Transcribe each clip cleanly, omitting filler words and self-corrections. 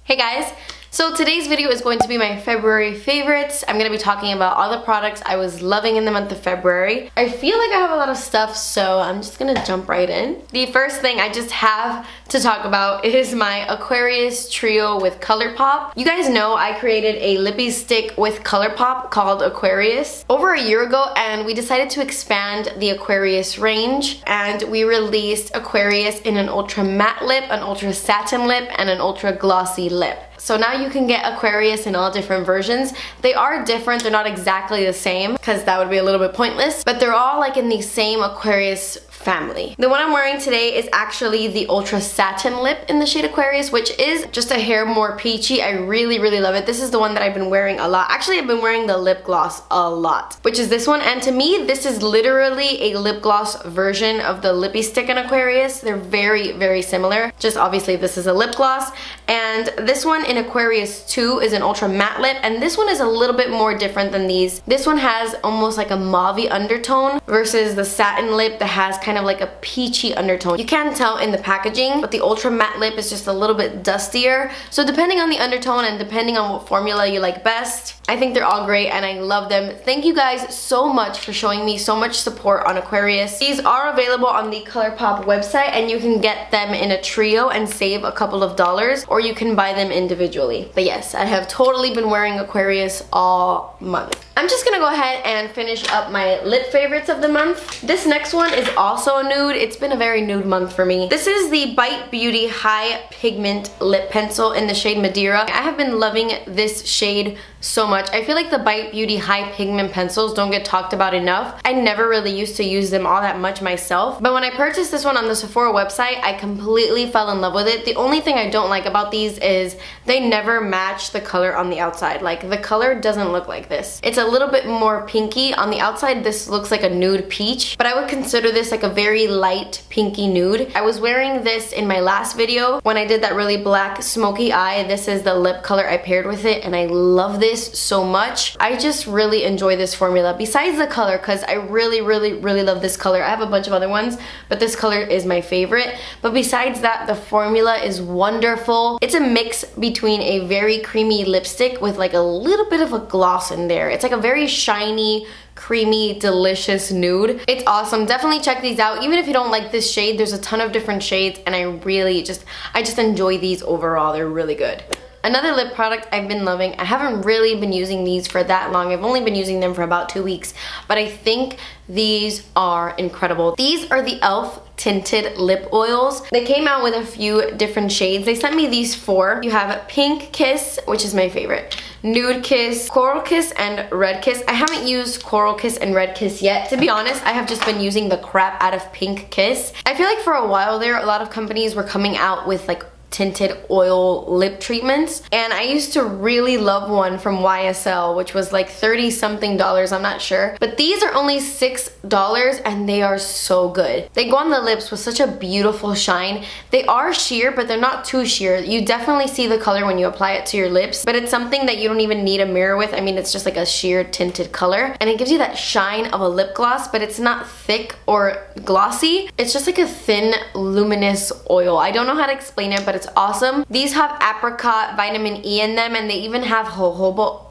Hey guys! So today's video is going to be my February favorites. I'm going to be talking about all the products I was loving in the month of February. I feel like I have a lot of stuff, so I'm just going to jump right in. The first thing I just have to talk about is my Aquarius trio with Colourpop. You guys know I created a lippy stick with Colourpop called Aquarius over a year ago, and we decided to expand the Aquarius range, and we released Aquarius in an ultra matte lip, an ultra satin lip, and an ultra glossy lip. So now you can get Aquarius in all different versions. They are different, they're not exactly the same because that would be a little bit pointless, but they're all like in the same Aquarius family. The one I'm wearing today is actually the ultra satin lip in the shade Aquarius, which is just a hair more peachy. I really love it. This is the one that I've been wearing a lot. Actually, I've been wearing the lip gloss a lot, which is this one, and to me this is literally a lip gloss version of the lippy stick in Aquarius. They're very similar, just obviously this is a lip gloss, and this one in Aquarius 2 is an ultra matte lip, and this one is a little bit more different than these. This one has almost like a mauve-y undertone versus the satin lip that has kind of like a peachy undertone. You can tell in the packaging, but the ultra matte lip is just a little bit dustier. So depending on the undertone and depending on what formula you like best, I think they're all great and I love them. Thank you guys so much for showing me so much support on Aquarius. These are available on the Colourpop website, and you can get them in a trio and save a couple of dollars, or you can buy them individually. But yes, I have totally been wearing Aquarius all month. I'm just gonna go ahead and finish up my lip favorites of the month. This next one is also a nude. It's been a very nude month for me. This is the Bite Beauty High Pigment Lip Pencil in the shade Madeira. I have been loving this shade so much. I feel like the Bite Beauty High Pigment pencils don't get talked about enough. I never really used to use them all that much myself, but when I purchased this one on the Sephora website, I completely fell in love with it. The only thing I don't like about these is they never match the color on the outside. Like, the color doesn't look like this. It's a little bit more pinky. On the outside, this looks like a nude peach, but I would consider this like a very light pinky nude. I was wearing this in my last video when I did that really black smoky eye. This is the lip color I paired with it, and I love this so much. I just really enjoy this formula besides the color, because I really love this color. I have a bunch of other ones, but this color is my favorite. But besides that, the formula is wonderful. It's a mix between a very creamy lipstick with like a little bit of a gloss in there. It's like a very shiny, creamy, delicious nude. It's awesome. Definitely check these out. Even if you don't like this shade, there's a ton of different shades, and I just enjoy these overall. They're really good. Another lip product I've been loving, I haven't really been using these for that long. I've only been using them for about 2 weeks, but I think these are incredible. These are the e.l.f. tinted lip oils. They came out with a few different shades. They sent me these 4. You have Pink Kiss, which is my favorite, Nude Kiss, Coral Kiss, and Red Kiss. I haven't used Coral Kiss and Red Kiss yet. To be honest, I have just been using the crap out of Pink Kiss. I feel like for a while there, a lot of companies were coming out with like tinted oil lip treatments, and I used to really love one from YSL, which was like $30-something, I'm not sure, but these are only $6 and they are so good. They go on the lips with such a beautiful shine. They are sheer, but they're not too sheer. You definitely see the color when you apply it to your lips, but it's something that you don't even need a mirror with. I mean, it's just like a sheer tinted color, and it gives you that shine of a lip gloss, but it's not thick or glossy. It's just like a thin, luminous oil. I don't know how to explain it, but it's awesome. These have apricot, vitamin E in them, and they even have jojoba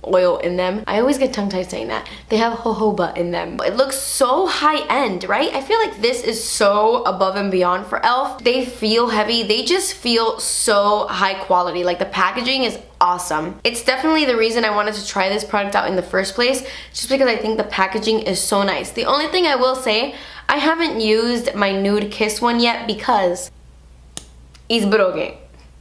oil in them. I always get tongue-tied saying that. They have jojoba in them. It looks so high-end, right? I feel like this is so above and beyond for e.l.f. They feel heavy. They just feel so high quality. Like, the packaging is awesome. It's definitely the reason I wanted to try this product out in the first place, just because I think the packaging is so nice. The only thing I will say, I haven't used my Nude Kiss one yet because it's broken.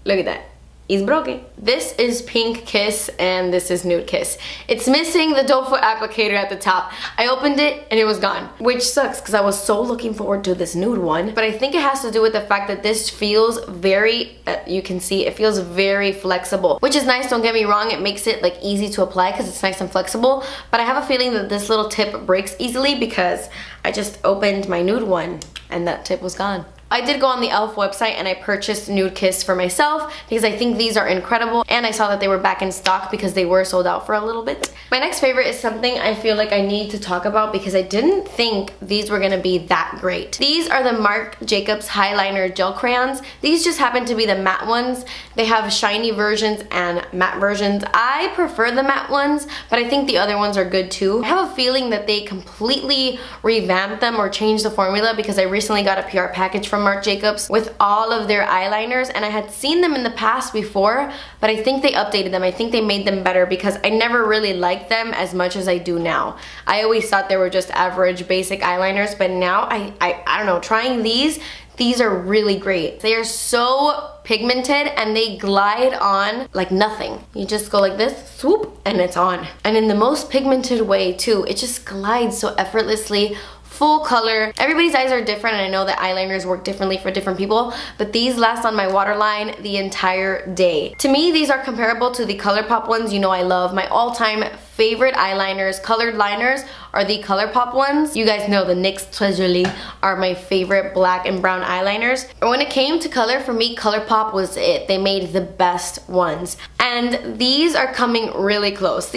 Look at that. It's broken. This is Pink Kiss and this is Nude Kiss. It's missing the doe foot applicator at the top. I opened it and it was gone, which sucks because I was so looking forward to this nude one. But I think it has to do with the fact that this feels very, you can see, it feels very flexible, which is nice, don't get me wrong. It makes it like easy to apply because it's nice and flexible. But I have a feeling that this little tip breaks easily because I just opened my nude one and that tip was gone. I did go on the e.l.f. website and I purchased Nude Kiss for myself because I think these are incredible, and I saw that they were back in stock because they were sold out for a little bit. My next favorite is something I feel like I need to talk about because I didn't think these were gonna be that great. These are the Marc Jacobs Highliner Gel Crayons. These just happen to be the matte ones. They have shiny versions and matte versions. I prefer the matte ones, but I think the other ones are good too. I have a feeling that they completely revamped them or changed the formula because I recently got a PR package from Marc Jacobs with all of their eyeliners, and I had seen them in the past before, but I think they updated them. I think they made them better because I never really liked them as much as I do now. I always thought they were just average basic eyeliners, but now I don't know, trying these are really great. They are so pigmented and they glide on like nothing. You just go like this, swoop, and it's on. And in the most pigmented way too. It just glides so effortlessly. Full color. Everybody's eyes are different, and I know that eyeliners work differently for different people, but these last on my waterline the entire day. To me, these are comparable to the Colourpop ones. You know I love. My all-time favorite eyeliners, colored liners, are the Colourpop ones. You guys know the NYX Treasury are my favorite black and brown eyeliners. And when it came to color, for me, Colourpop was it. They made the best ones. And these are coming really close.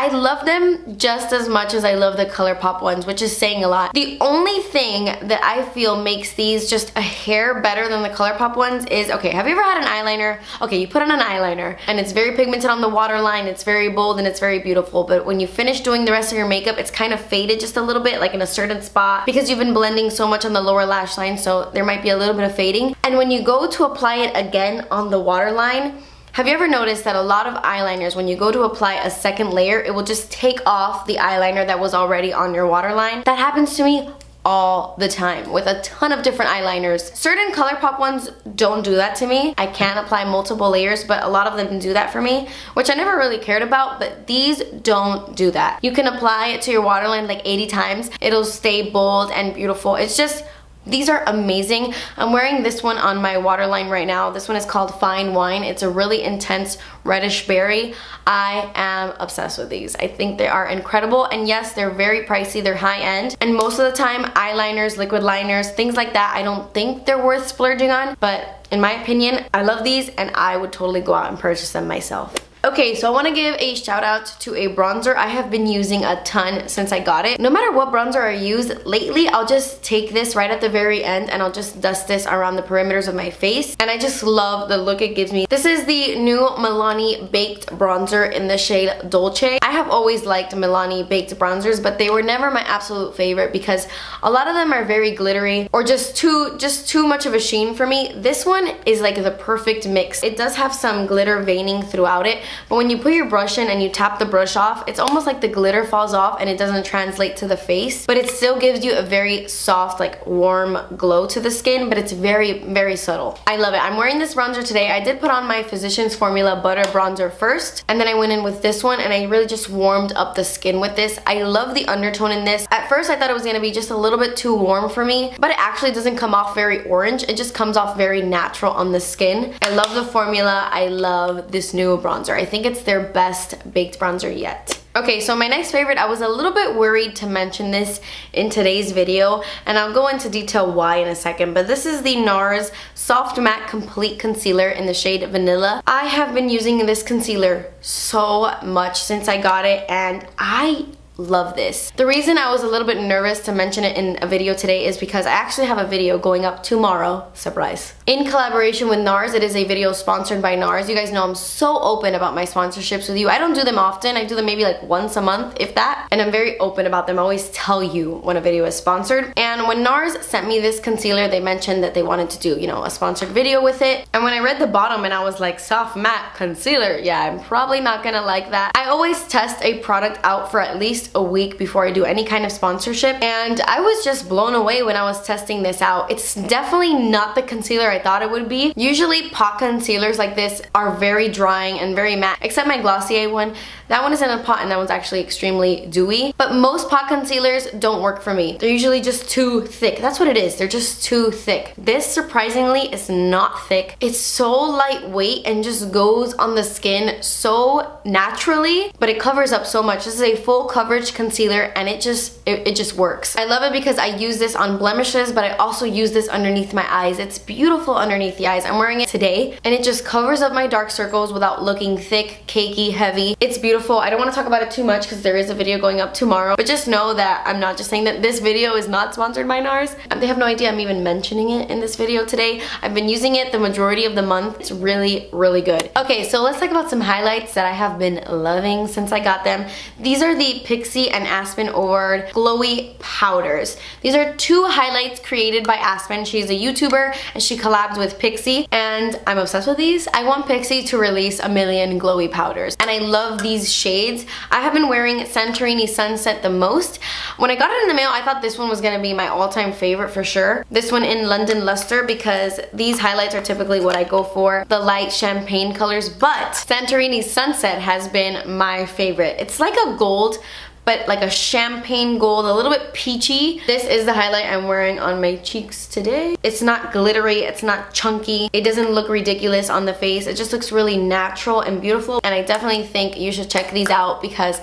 I love them just as much as I love the Colourpop ones, which is saying a lot. The only thing that I feel makes these just a hair better than the Colourpop ones is, okay, have you ever had an eyeliner? Okay, you put on an eyeliner and it's very pigmented on the waterline, it's very bold and it's very beautiful, but when you finish doing the rest of your makeup, it's kind of faded just a little bit, like in a certain spot, because you've been blending so much on the lower lash line, so there might be a little bit of fading. And when you go to apply it again on the waterline, have you ever noticed that a lot of eyeliners, when you go to apply a second layer, it will just take off the eyeliner that was already on your waterline? That happens to me all the time with a ton of different eyeliners. Certain Colourpop ones don't do that to me. I can apply multiple layers, but a lot of them do that for me, which I never really cared about, but these don't do that. You can apply it to your waterline like 80 times. It'll stay bold and beautiful. It's just, these are amazing. I'm wearing this one on my waterline right now. This one is called Fine Wine. It's a really intense reddish berry. I am obsessed with these. I think they are incredible, and yes, they're very pricey. They're high end, and most of the time eyeliners, liquid liners, things like that, I don't think they're worth splurging on, but in my opinion, I love these and I would totally go out and purchase them myself. Okay, so I want to give a shout out to a bronzer I have been using a ton since I got it. No matter what bronzer I use lately, I'll just take this right at the very end and I'll just dust this around the perimeters of my face, and I just love the look it gives me. This is the new Milani Baked Bronzer in the shade Dolce. I have always liked Milani Baked bronzers, but they were never my absolute favorite because a lot of them are very glittery or just too much of a sheen for me. This one is like the perfect mix. It does have some glitter veining throughout it, but when you put your brush in and you tap the brush off, it's almost like the glitter falls off and it doesn't translate to the face, but it still gives you a very soft, like warm glow to the skin, but it's very, very subtle. I love it. I'm wearing this bronzer today. I did put on my Physicians Formula Butter Bronzer first, and then I went in with this one and I really just warmed up the skin with this. I love the undertone in this. At first I thought it was gonna be just a little bit too warm for me, but it actually doesn't come off very orange. It just comes off very natural on the skin. I love the formula. I love this new bronzer. I think it's their best baked bronzer yet. Okay, so my next favorite, I was a little bit worried to mention this in today's video, and I'll go into detail why in a second, but this is the Nars Soft Matte Complete Concealer in the shade Vanilla. I have been using this concealer so much since I got it, and I love this. The reason I was a little bit nervous to mention it in a video today is because I actually have a video going up tomorrow, surprise, in collaboration with Nars. It is a video sponsored by Nars. You guys know I'm so open about my sponsorships with you. I don't do them often. I do them maybe like once a month, if that, and I'm very open about them. I always tell you when a video is sponsored. And when Nars sent me this concealer, they mentioned that they wanted to do, you know, a sponsored video with it. And when I read the bottom and I was like, soft matte concealer, yeah, I'm probably not gonna like that. I always test a product out for at least a week before I do any kind of sponsorship, and I was just blown away when I was testing this out. It's definitely not the concealer I thought it would be. Usually pot concealers like this are very drying and very matte, except my Glossier one. That one is in a pot and that one's actually extremely dewy, but most pot concealers don't work for me. They're usually just too thick. That's what it is. They're just too thick. This surprisingly is not thick. It's so lightweight and just goes on the skin so naturally, but it covers up so much. This is a full coverage coverage concealer, and it just works. I love it because I use this on blemishes, but I also use this underneath my eyes. It's beautiful underneath the eyes. I'm wearing it today, and it just covers up my dark circles without looking thick, cakey, heavy. It's beautiful. I don't want to talk about it too much because there is a video going up tomorrow, but just know that I'm not just saying that this video is not sponsored by Nars. They have no idea I'm even mentioning it in this video today. I've been using it the majority of the month. It's really, really good. Okay, so let's talk about some highlights that I have been loving since I got them. These are the Pixi and Aspyn Ovard glowy powders. These are two highlights created by Aspyn. She's a YouTuber and she collabed with Pixi, and I'm obsessed with these. I want Pixi to release a million glowy powders, and I love these shades. I have been wearing Santorini Sunset the most. When I got it in the mail, I thought this one was gonna be my all-time favorite for sure. This one in London Lustre, because these highlights are typically what I go for, the light champagne colors, but Santorini Sunset has been my favorite. It's like a gold, but like a champagne gold, a little bit peachy. This is the highlight I'm wearing on my cheeks today. It's not glittery, it's not chunky. It doesn't look ridiculous on the face. It just looks really natural and beautiful, and I definitely think you should check these out because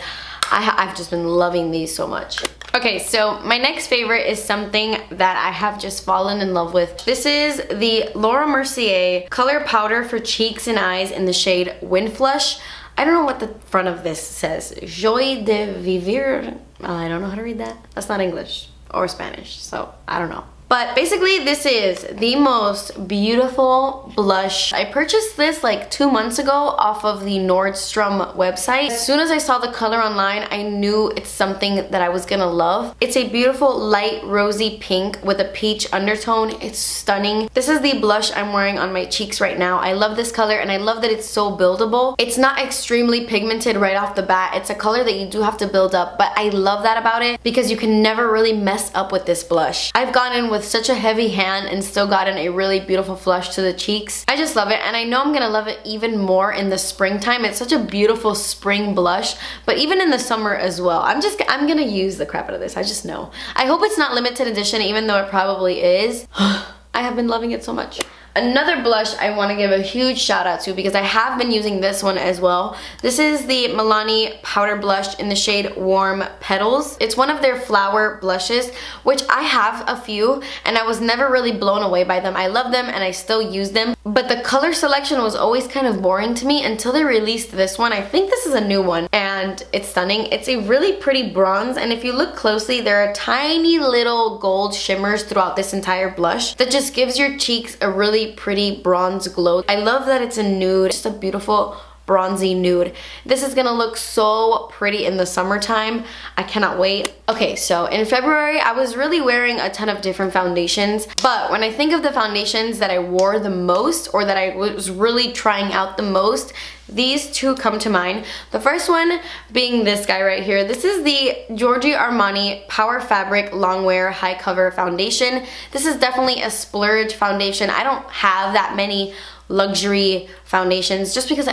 I've just been loving these so much. Okay, so my next favorite is something that I have just fallen in love with. This is the Laura Mercier color powder for cheeks and eyes in the shade Windflush. I don't know what the front of this says. Joie de vivre. I don't know how to read that. That's not English or Spanish, so I don't know. But basically, this is the most beautiful blush. I purchased this like 2 months ago off of the Nordstrom website. As soon as I saw the color online, I knew it's something that I was gonna love. It's a beautiful light rosy pink with a peach undertone. It's stunning. This is the blush I'm wearing on my cheeks right now. I love this color, and I love that it's so buildable. It's not extremely pigmented right off the bat. It's a color that you do have to build up, but I love that about it because you can never really mess up with this blush. I've gone in with such a heavy hand and still gotten a really beautiful flush to the cheeks. I just love it, and I know I'm gonna love it even more in the springtime. It's such a beautiful spring blush, but even in the summer as well. I'm gonna use the crap out of this. I just know. I hope it's not limited edition, even though it probably is. I have been loving it so much. Another blush I want to give a huge shout out to because I have been using this one as well. This is the Milani powder blush in the shade Warm Petals. It's one of their flower blushes, which I have a few, and I was never really blown away by them. I love them and I still use them, but the color selection was always kind of boring to me until they released this one. I think this is a new one, and it's stunning. It's a really pretty bronze, and if you look closely, there are tiny little gold shimmers throughout this entire blush that just gives your cheeks a really pretty bronze glow. I love that it's a nude, just a beautiful bronzy nude. This is gonna look so pretty in the summertime. I cannot wait. Okay, so in February, I was really wearing a ton of different foundations, but when I think of the foundations that I wore the most, or that I was really trying out the most, these two come to mind. The first one being this guy right here. This is the Giorgio Armani Power Fabric Longwear High Cover Foundation. This is definitely a splurge foundation. I don't have that many luxury foundations just because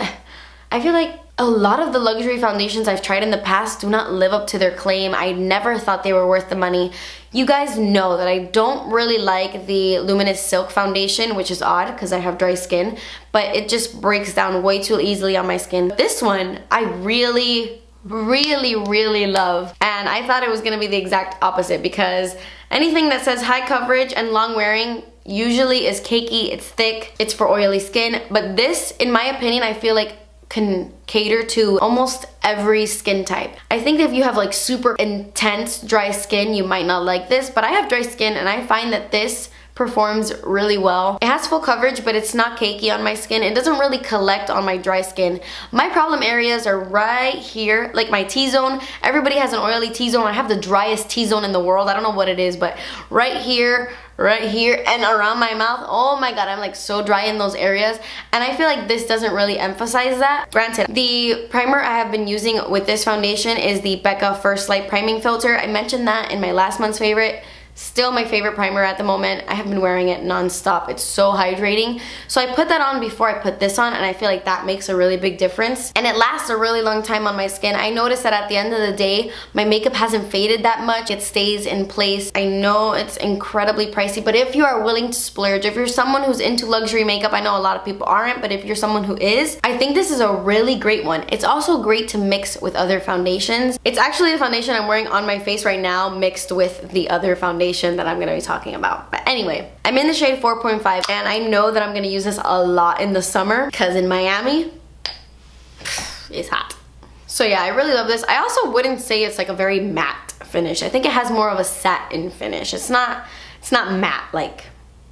I feel like a lot of the luxury foundations I've tried in the past do not live up to their claim. I never thought they were worth the money. You guys know that I don't really like the Luminate Silk foundation, which is odd because I have dry skin, but it just breaks down way too easily on my skin. This one, I really love, and I thought it was gonna be the exact opposite because anything that says high coverage and long wearing usually is cakey, it's thick, it's for oily skin, but this, in my opinion, I feel like can cater to almost every skin type. I think if you have like super intense dry skin, you might not like this, but I have dry skin and I find that this performs really well. It has full coverage, but it's not cakey on my skin. It doesn't really collect on my dry skin. My problem areas are right here, like my T-zone. Everybody has an oily T-zone. I have the driest T-zone in the world. I don't know what it is, but right here, and around my mouth, oh my god, I'm like so dry in those areas, and I feel like this doesn't really emphasize that. Granted, the primer I have been using with this foundation is the Becca First Light Priming Filter. I mentioned that in my last month's favorite. Still my favorite primer at the moment. I have been wearing it non-stop. It's so hydrating. So I put that on before I put this on, and I feel like that makes a really big difference. And it lasts a really long time on my skin. I noticed that at the end of the day, my makeup hasn't faded that much. It stays in place. I know it's incredibly pricey, but if you are willing to splurge, if you're someone who's into luxury makeup, I know a lot of people aren't, but if you're someone who is, I think this is a really great one. It's also great to mix with other foundations. It's actually the foundation I'm wearing on my face right now mixed with the other foundation that I'm gonna be talking about. But anyway, I'm in the shade 4.5, and I know that I'm gonna use this a lot in the summer because in Miami, it's hot. So yeah, I really love this. I also wouldn't say it's like a very matte finish. I think it has more of a satin finish. It's not matte, like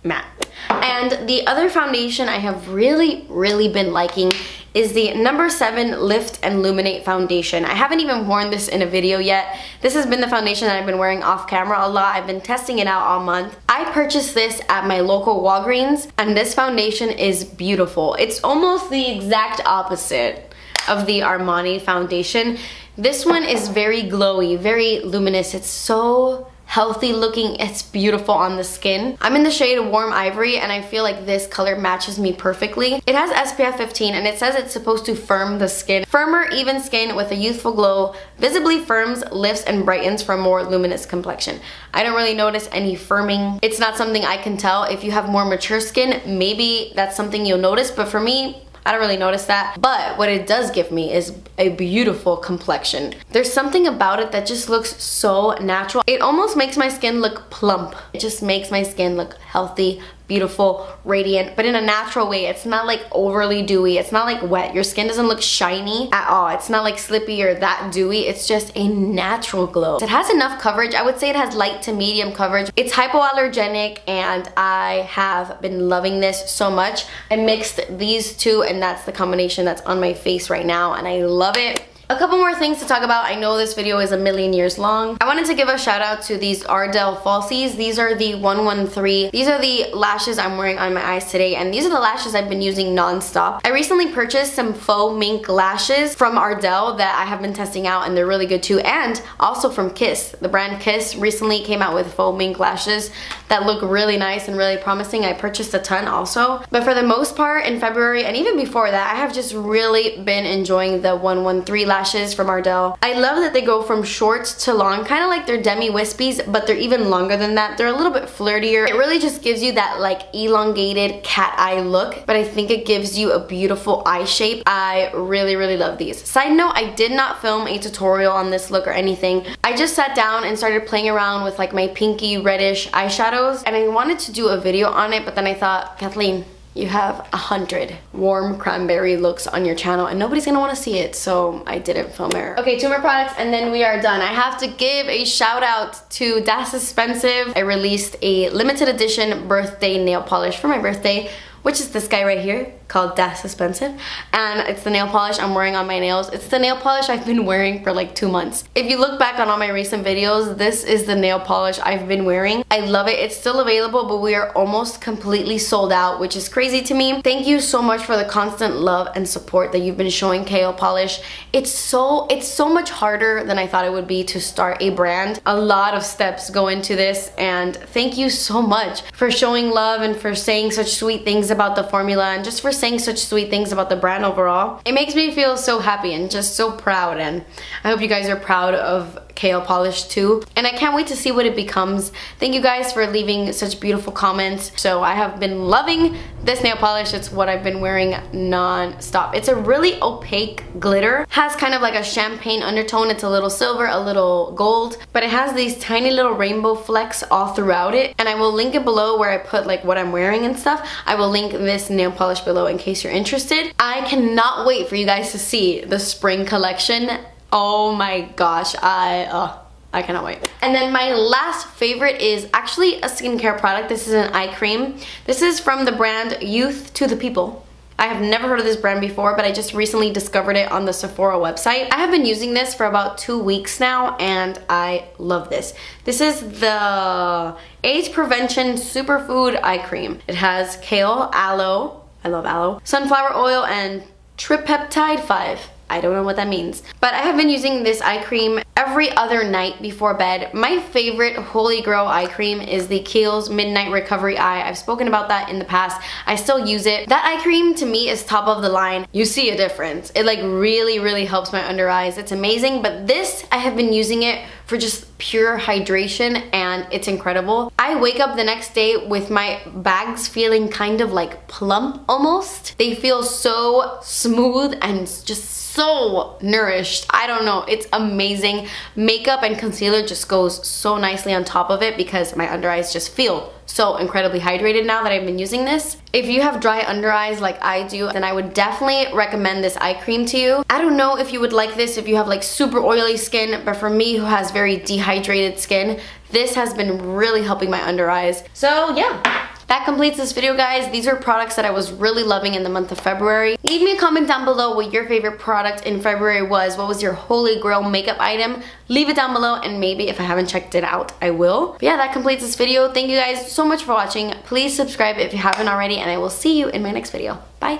matte. And the other foundation I have really been liking is the number 7 Lift and Luminate foundation. I haven't even worn this in a video yet. This has been the foundation that I've been wearing off camera a lot. I've been testing it out all month. I purchased this at my local Walgreens, and this foundation is beautiful. It's almost the exact opposite of the Armani foundation. This one is very glowy, very luminous. It's so healthy looking. It's beautiful on the skin. I'm in the shade Warm Ivory, and I feel like this color matches me perfectly. It has SPF 15, and it says it's supposed to firm the skin. Firmer, even skin with a youthful glow visibly firms, lifts, and brightens for a more luminous complexion. I don't really notice any firming. It's not something I can tell. If you have more mature skin, maybe that's something you'll notice, but for me, I don't really notice that. But what it does give me is a beautiful complexion. There's something about it that just looks so natural. It almost makes my skin look plump. It just makes my skin look healthy, beautiful, radiant, but in a natural way. It's not like overly dewy. It's not like wet. Your skin doesn't look shiny at all. It's not like slippy or that dewy. It's just a natural glow. It has enough coverage. I would say it has light to medium coverage. It's hypoallergenic, and I have been loving this so much. I mixed these two, and that's the combination that's on my face right now, and I love it. A couple more things to talk about. I know this video is a million years long. I wanted to give a shout out to these Ardell Falsies. These are the 113. These are the lashes I'm wearing on my eyes today, and these are the lashes I've been using non-stop. I recently purchased some faux mink lashes from Ardell that I have been testing out, and they're really good too, and also from Kiss. The brand Kiss recently came out with faux mink lashes that look really nice and really promising. I purchased a ton also. But for the most part, in February and even before that, I have just really been enjoying the 113 lashes from Ardell. I love that they go from short to long, kind of like their demi wispies, but they're even longer than that. They're a little bit flirtier. It really just gives you that like elongated cat eye look, but I think it gives you a beautiful eye shape. I really love these. Side note, I did not film a tutorial on this look or anything. I just sat down and started playing around with like my pinky reddish eyeshadows, and I wanted to do a video on it, but then I thought, Kathleen, you have 100 warm cranberry looks on your channel and nobody's gonna want to see it, so I didn't film it. Okay, 2 more products and then we are done. I have to give a shout out to Das Esspensive. I released a limited edition birthday nail polish for my birthday, which is this guy right here called Das Esspensive, and it's the nail polish I'm wearing on my nails. It's the nail polish I've been wearing for like 2 months. If you look back on all my recent videos, this is the nail polish I've been wearing. I love it. It's still available, but we are almost completely sold out, which is crazy to me. Thank you so much for the constant love and support that you've been showing KO Polish. It's so much harder than I thought it would be to start a brand. A lot of steps go into this, and thank you so much for showing love and for saying such sweet things about the formula and just for saying such sweet things about the brand overall. It makes me feel so happy and just so proud, and I hope you guys are proud of KO Polish too, and I can't wait to see what it becomes. Thank you guys for leaving such beautiful comments. So I have been loving this nail polish. It's what I've been wearing non-stop. It's a really opaque glitter, has kind of like a champagne undertone. It's a little silver, a little gold, but it has these tiny little rainbow flecks all throughout it, and I will link it below where I put like what I'm wearing and stuff. I will link this nail polish below in case you're interested. I cannot wait for you guys to see the spring collection. Oh my gosh, I cannot wait. And then my last favorite is actually a skincare product. This is an eye cream. This is from the brand Youth to the People. I have never heard of this brand before, but I just recently discovered it on the Sephora website. I have been using this for about 2 weeks now, and I love this. This is the Age Prevention Superfood Eye Cream. It has kale, aloe, I love aloe, sunflower oil, and tripeptide 5. I don't know what that means. But I have been using this eye cream every other night before bed. My favorite holy grail eye cream is the Kiehl's Midnight Recovery Eye. I've spoken about that in the past. I still use it. That eye cream to me is top of the line. You see a difference. It like really helps my under eyes. It's amazing, but this, I have been using it for just pure hydration and it's incredible. I wake up the next day with my bags feeling kind of like plump almost. They feel so smooth and just so nourished. I don't know, it's amazing. Makeup and concealer just goes so nicely on top of it because my under eyes just feel so incredibly hydrated now that I've been using this. If you have dry under eyes like I do, then I would definitely recommend this eye cream to you. I don't know if you would like this if you have like super oily skin, but for me who has very dehydrated skin, this has been really helping my under eyes. So yeah. That completes this video, guys. These are products that I was really loving in the month of February. Leave me a comment down below what your favorite product in February was. What was your holy grail makeup item? Leave it down below and maybe if I haven't checked it out, I will. But yeah, that completes this video. Thank you guys so much for watching. Please subscribe if you haven't already and I will see you in my next video. Bye.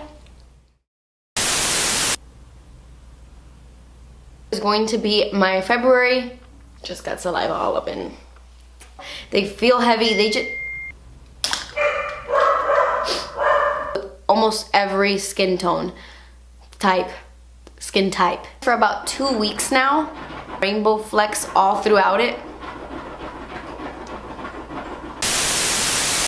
It's going to be my February. Just got saliva all up in. They feel heavy. They just... almost every skin tone skin type for about 2 weeks now. Rainbow flecks all throughout it.